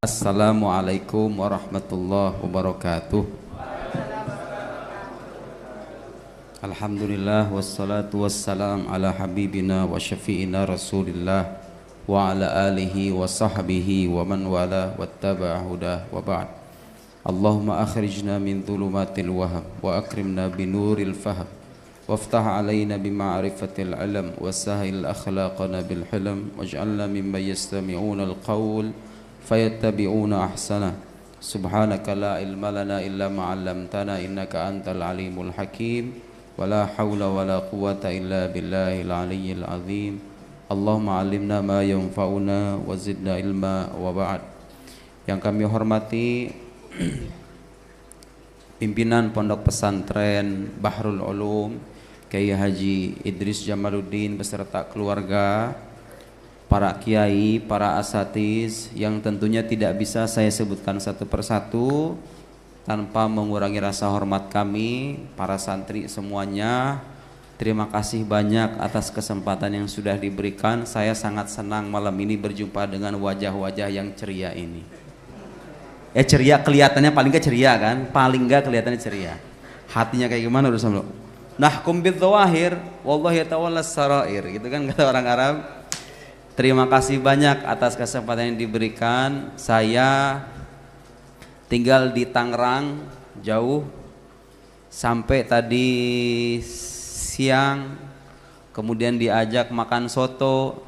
Assalamualaikum warahmatullahi wabarakatuh. Alhamdulillah wassalatu wassalam ala habibina wa syafi'ina rasulillah wa ala alihi wa sahbihi wa man wala wattaba'a hudah wa ba'd. Allahumma akhrijna min dhulumatil waham wa akrimna binuril faham waftah alaina bima'rifatil ilm wa sahil akhlaqana bil hilm waj'alna mimman yastami'una al-qawl fayattabi'una ahsana. Subhanaka la ilma lana illa ma 'allamtana innaka antal alimul hakim wa la haula wa la quwwata illa billahil aliyyil azim. Allahumma 'allimna ma yanfa'una wa zidna ilma wa ba'd. Yang kami hormati pimpinan Pondok Pesantren Bahrul Ulum Kiai Haji Idris Jamaluddin beserta keluarga, para kiai, para asatiz yang tentunya tidak bisa saya sebutkan satu persatu tanpa mengurangi rasa hormat kami, para santri semuanya. Terima kasih banyak atas kesempatan yang sudah diberikan. Saya sangat senang malam ini berjumpa dengan wajah-wajah yang ceria ini. Ceria kelihatannya paling gak ceria kan? Paling gak kelihatannya ceria. Hatinya kayak gimana udah sama? Nahkum bidzawahir wallahu yatawallas sarair, gitu kan kata orang Arab. Terima kasih banyak atas kesempatan yang diberikan. Saya tinggal di Tangerang jauh, sampai tadi siang, kemudian diajak makan soto.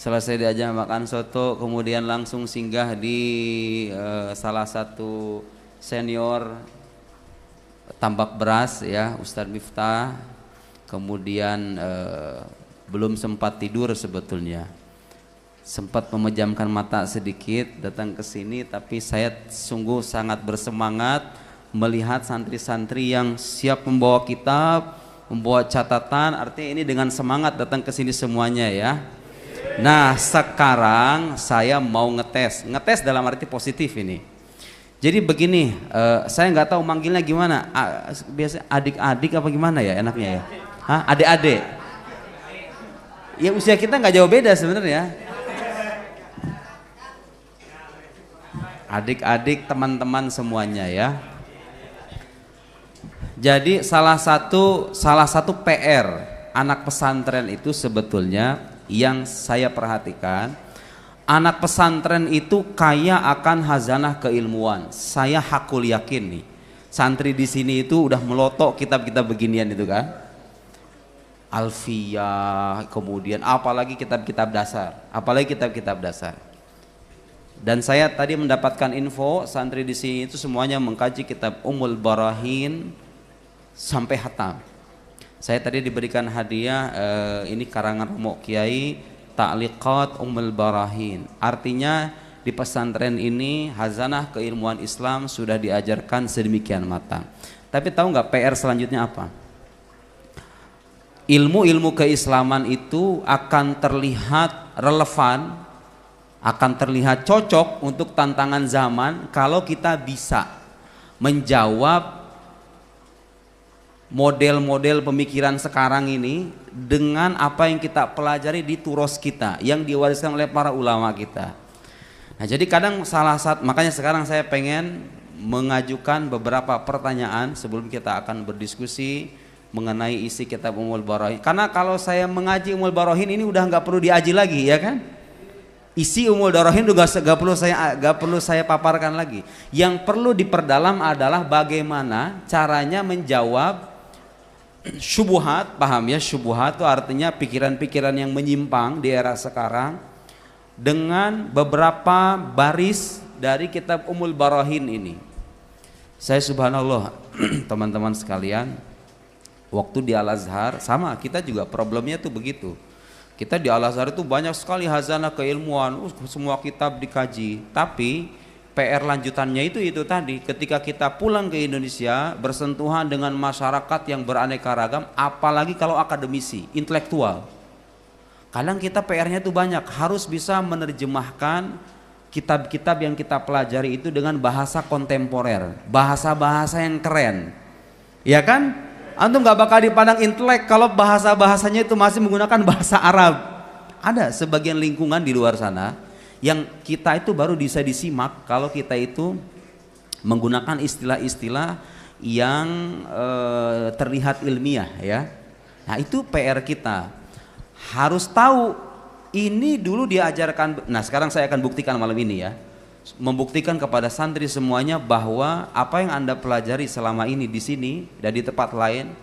Selesai diajak makan soto, kemudian langsung singgah di salah satu senior tambak beras ya, Ustadz Miftah. Kemudian belum sempat tidur sebetulnya, sempat memejamkan mata sedikit datang ke sini, tapi saya sungguh sangat bersemangat melihat santri-santri yang siap membawa kitab, membawa catatan. Artinya ini dengan semangat datang ke sini semuanya ya. Nah sekarang saya mau ngetes dalam arti positif ini. Jadi begini, saya nggak tahu manggilnya gimana. Biasa adik-adik apa gimana ya enaknya ya? Hah? Adik-adik? Ya usia kita nggak jauh beda sebenarnya. Adik-adik, teman-teman semuanya ya. Jadi salah satu PR anak pesantren itu sebetulnya yang saya perhatikan, anak pesantren itu kaya akan hazanah keilmuan. Saya hakul yakin nih, santri di sini itu udah melotok kitab-kitab beginian itu kan. Alfiyah, kemudian apalagi kitab-kitab dasar. Dan saya tadi mendapatkan info santri di sini itu semuanya mengkaji kitab Ummul Barahin sampai hatam. Saya tadi diberikan hadiah ini karangan Romo Kiai Ta'liqat Ummul Barahin. Artinya di pesantren ini hazanah keilmuan Islam sudah diajarkan sedemikian matang. Tapi tahu nggak PR selanjutnya apa? Ilmu-ilmu keislaman itu akan terlihat relevan, akan terlihat cocok untuk tantangan zaman kalau kita bisa menjawab model-model pemikiran sekarang ini dengan apa yang kita pelajari di turos kita yang diwariskan oleh para ulama kita. Nah jadi kadang makanya sekarang saya pengen mengajukan beberapa pertanyaan sebelum kita akan berdiskusi mengenai isi kitab Ummul Barahin. Karena kalau saya mengaji Ummul Barahin ini udah nggak perlu diaji lagi ya kan? Isi Ummul Barahin juga nggak perlu saya paparkan lagi. Yang perlu diperdalam adalah bagaimana caranya menjawab syubhat, paham ya? Syubhat itu artinya pikiran-pikiran yang menyimpang di era sekarang dengan beberapa baris dari kitab Ummul Barahin ini. Saya subhanallah teman-teman sekalian, waktu di Al-Azhar sama, kita juga problemnya tuh begitu. Kita di Al-Azhar itu banyak sekali hazanah keilmuan, semua kitab dikaji. Tapi PR lanjutannya itu tadi, ketika kita pulang ke Indonesia bersentuhan dengan masyarakat yang beraneka ragam, apalagi kalau akademisi, intelektual. Kadang kita PR-nya itu banyak, harus bisa menerjemahkan kitab-kitab yang kita pelajari itu dengan bahasa kontemporer, bahasa-bahasa yang keren. Ya kan? Antum gak bakal dipandang intelek kalau bahasa-bahasanya itu masih menggunakan bahasa Arab. Ada sebagian lingkungan di luar sana Yang kita itu baru bisa disimak kalau kita itu menggunakan istilah-istilah yang terlihat ilmiah ya. Nah itu PR kita, harus tahu ini dulu diajarkan. Nah sekarang saya akan buktikan malam ini ya, membuktikan kepada santri semuanya bahwa apa yang Anda pelajari selama ini di sini dan di tempat lain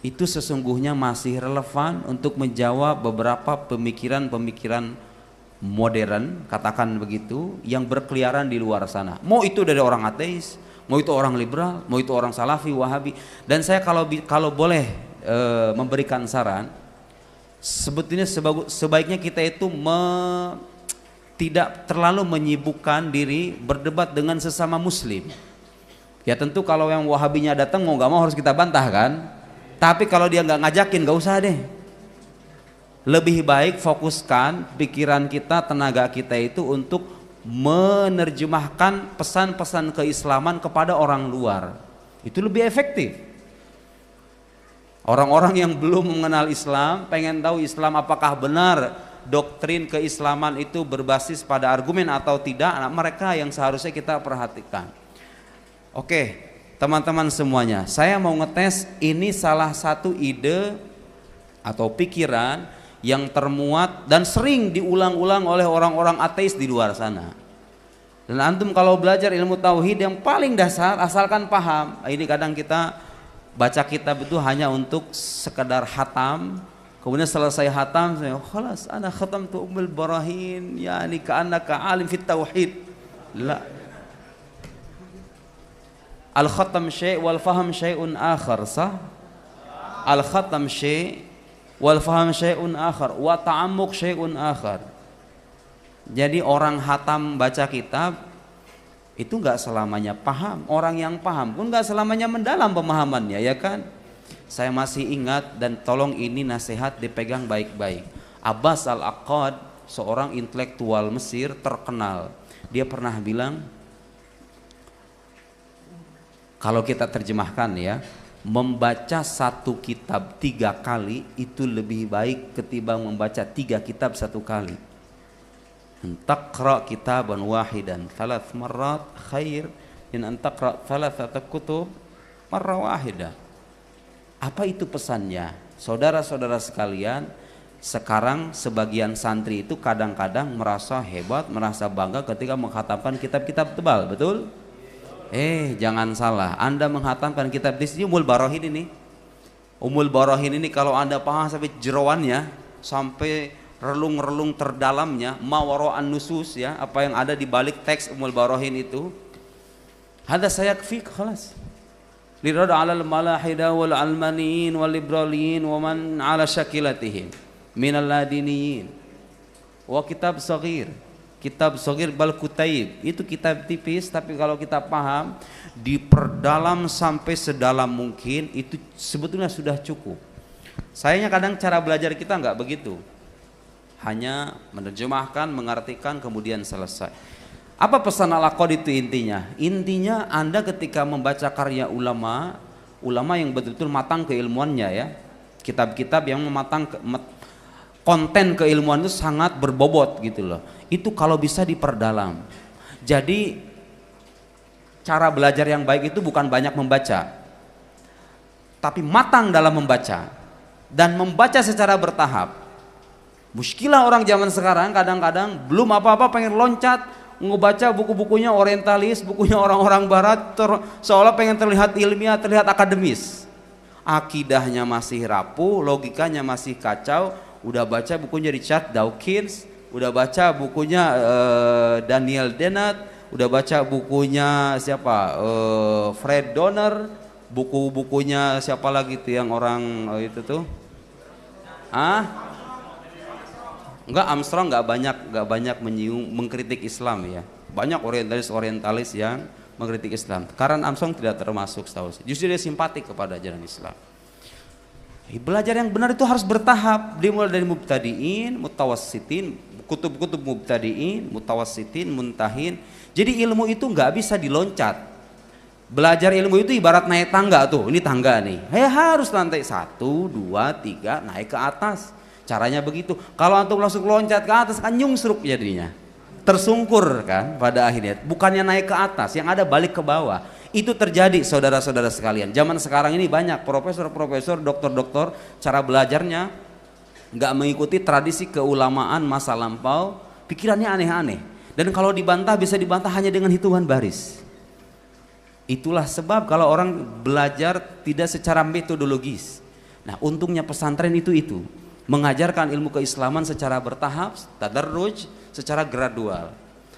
itu sesungguhnya masih relevan untuk menjawab beberapa pemikiran-pemikiran modern, katakan begitu, yang berkeliaran di luar sana. Mau itu dari orang ateis, mau itu orang liberal, mau itu orang salafi, wahabi. Dan saya kalau boleh memberikan saran, sebetulnya sebaiknya kita itu tidak terlalu menyibukkan diri berdebat dengan sesama muslim. Ya tentu kalau yang wahabinya datang mau gak mau harus kita bantah kan. Tapi kalau dia nggak ngajakin, nggak usah deh. Lebih baik fokuskan pikiran kita, tenaga kita itu untuk menerjemahkan pesan-pesan keislaman kepada orang luar. Itu lebih efektif. Orang-orang yang belum mengenal Islam, pengen tahu Islam apakah benar doktrin keislaman itu berbasis pada argumen atau tidak, nah, mereka yang seharusnya kita perhatikan. Oke. Teman-teman semuanya, saya mau ngetes ini salah satu ide atau pikiran yang termuat dan sering diulang-ulang oleh orang-orang ateis di luar sana. Dan antum kalau belajar ilmu tauhid yang paling dasar, asalkan paham. Ini kadang kita baca kitab itu hanya untuk sekedar hatam, kemudian selesai hatam, saya khalas ana khatamtu ummul barahin, yani ka'annaka alim fit tauhid. La. Al-khatam syai' wal faham syai'un akhar, sah? Al-khatam syai' wal faham syai'un akhar wa ta'ammuq syai'un akhar. Jadi orang hatam baca kitab itu enggak selamanya paham. Orang yang paham pun enggak selamanya mendalam pemahamannya, ya kan? Saya masih ingat dan tolong ini nasihat dipegang baik-baik. Abbas al-Aqad, seorang intelektual Mesir terkenal. Dia pernah bilang, kalau kita terjemahkan ya, membaca satu kitab 3 kali itu lebih baik ketimbang membaca 3 kitab 1 kali. Taqra kitaban wahidan 3 marrat khair min an taqra 3 kutub marrah wahidah. Apa itu pesannya? Saudara-saudara sekalian, sekarang sebagian santri itu kadang-kadang merasa hebat, merasa bangga ketika menghatamkan kitab-kitab tebal, betul? Jangan salah, Anda menghatamkan kitab di sini Ummul Barahin ini. Ummul Barahin ini kalau Anda paham sampai jeroannya, sampai relung-relung terdalamnya, mawara'an nusus ya, apa yang ada di balik teks Ummul Barahin itu. Hada sayakfik khalas. Lirad 'alal malahida wal almaniyin wal liberaliyin wa man 'ala syakilatihim minal ladiniyin. Wa kitab saghir. Kitab Saghir bal Kutaib itu kitab tipis, tapi kalau kita paham diperdalam sampai sedalam mungkin itu sebetulnya sudah cukup. Sayangnya kadang cara belajar kita nggak begitu, hanya menerjemahkan, mengartikan kemudian selesai. Apa pesan Al-Aqad itu intinya? Intinya Anda ketika membaca karya ulama yang betul-betul matang keilmuannya ya, kitab-kitab yang mematang konten keilmuan itu sangat berbobot gitu loh. Itu kalau bisa diperdalam. Jadi cara belajar yang baik itu bukan banyak membaca, tapi matang dalam membaca dan membaca secara bertahap. Muskilah orang zaman sekarang kadang-kadang belum apa-apa pengen loncat ngebaca buku-bukunya orientalis, bukunya orang-orang barat, seolah pengen terlihat ilmiah, terlihat akademis. Akidahnya masih rapuh, logikanya masih kacau. Udah baca bukunya Richard Dawkins, udah baca bukunya Daniel Dennett, udah baca bukunya siapa, Fred Donner, buku-bukunya siapa lagi tuh yang orang itu tuh, enggak, Armstrong nggak banyak mengkritik Islam ya, banyak orientalis yang mengkritik Islam. Karena Armstrong tidak termasuk setahu saya, justru dia simpatik kepada ajaran Islam. Belajar yang benar itu harus bertahap, dimulai dari mubtadiin, mutawassitin, kutub-kutub mubtadiin, mutawassitin, muntahin. Jadi ilmu itu nggak bisa diloncat. Belajar ilmu itu ibarat naik tangga tuh, ini tangga nih, harus lantai 1, 2, 3 naik ke atas. Caranya begitu. Kalau antum langsung loncat ke atas kan nyungsruk jadinya. tersungkur kan pada akhirnya, bukannya naik ke atas, yang ada balik ke bawah. Itu terjadi saudara-saudara sekalian. Zaman sekarang ini banyak profesor-profesor, dokter-dokter, cara belajarnya nggak mengikuti tradisi keulamaan masa lampau, pikirannya aneh-aneh. Dan kalau dibantah bisa dibantah hanya dengan hitungan baris. Itulah sebab kalau orang belajar tidak secara metodologis. Nah, untungnya pesantren itu mengajarkan ilmu keislaman secara bertahap, tadarruj, secara gradual.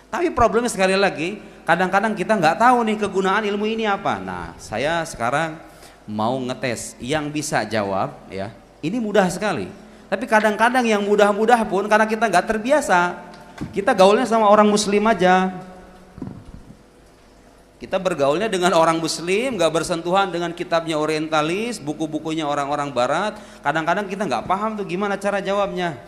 Tapi problemnya sekali lagi, kadang-kadang kita nggak tahu nih kegunaan ilmu ini apa. Nah, saya sekarang mau ngetes yang bisa jawab ya. Ini mudah sekali. Tapi kadang-kadang yang mudah-mudah pun karena kita nggak terbiasa, kita gaulnya sama orang muslim aja. Kita bergaulnya dengan orang muslim, nggak bersentuhan dengan kitabnya orientalis, buku-bukunya orang-orang barat. Kadang-kadang kita nggak paham tuh gimana cara jawabnya.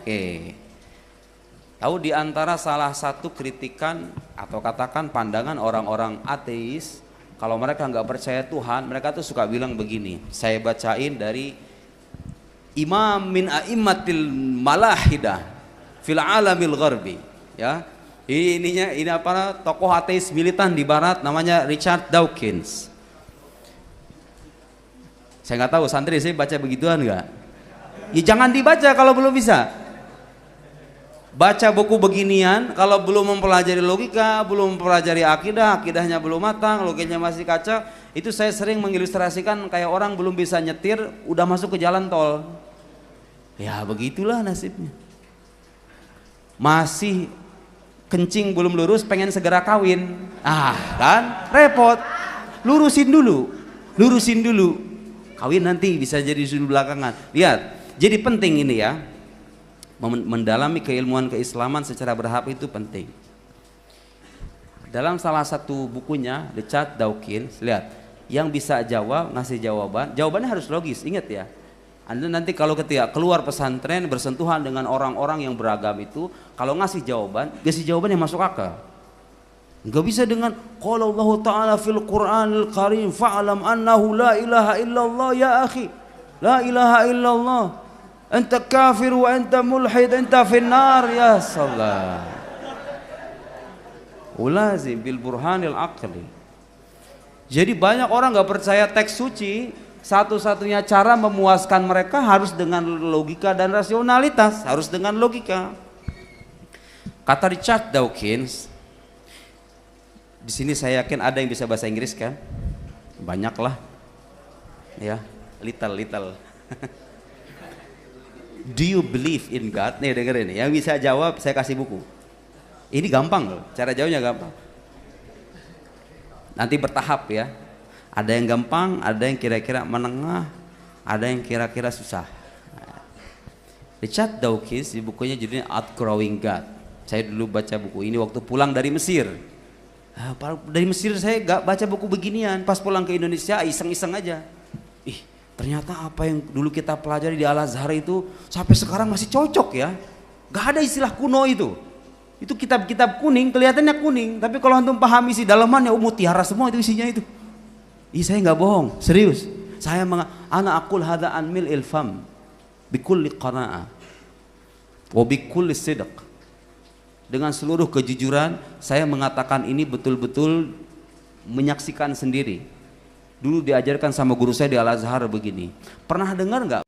Tahu di antara salah satu kritikan atau katakan pandangan orang-orang ateis, kalau mereka nggak percaya Tuhan, mereka tuh suka bilang begini. Saya bacain dari Imam min a'immatil malahidah fil alamil gharbi, ya. Ini apa, tokoh ateis militan di barat namanya Richard Dawkins. Saya nggak tahu santri saya baca begituan nggak? Ya jangan dibaca kalau belum bisa. Baca buku beginian kalau belum mempelajari logika, belum mempelajari akidah, akidahnya belum matang, logikanya masih kacau. Itu saya sering mengilustrasikan kayak orang belum bisa nyetir udah masuk ke jalan tol. Ya begitulah nasibnya. Masih kencing belum lurus pengen segera kawin, kan repot. Lurusin dulu, kawin nanti bisa jadi dulu belakangan. Lihat, jadi penting ini ya, mendalami keilmuan keislaman secara bertahap itu penting. Dalam salah satu bukunya Richard Dawkins, lihat, yang bisa jawab ngasih jawabannya harus logis. Ingat ya, Anda nanti kalau ketika keluar pesantren bersentuhan dengan orang-orang yang beragam itu, kalau ngasih jawaban yang masuk akal. Enggak bisa dengan qala Allah Ta'ala fil Qur'anil Karim fa'lam annahu la ilaha illallah ya akhi. La ilaha illallah. Anta kafir wa anta mulhid anta finnar ya salah. Ulazim bil burhanil aqli. Jadi banyak orang enggak percaya teks suci. Satu-satunya cara memuaskan mereka harus dengan logika dan rasionalitas, harus dengan logika. Kata Richard Dawkins, di sini saya yakin ada yang bisa bahasa Inggris kan? Banyaklah, ya, little. Do you believe in God? Nih dengerin, yang bisa jawab saya kasih buku. Ini gampang loh, cara jawabnya gampang. Nanti bertahap ya. Ada yang gampang, ada yang kira-kira menengah, ada yang kira-kira susah. Richard Dawkins di bukunya judulnya Outgrowing God. Saya dulu baca buku ini waktu pulang dari Mesir. Dari Mesir saya gak baca buku beginian. Pas pulang ke Indonesia iseng-iseng aja. Ternyata apa yang dulu kita pelajari di Al-Azhar itu sampai sekarang masih cocok ya. Gak ada istilah kuno itu. Itu kitab-kitab kuning, kelihatannya kuning. Tapi kalau antum pahami isi dalamannya, mutiara semua itu isinya itu. Saya nggak bohong, serius. Ana aqul hadza an mil'il fam bikulli qana'ah wa bikulli sidq. Dengan seluruh kejujuran saya mengatakan ini betul-betul menyaksikan sendiri. Dulu diajarkan sama guru saya di Al-Azhar begini. Pernah dengar nggak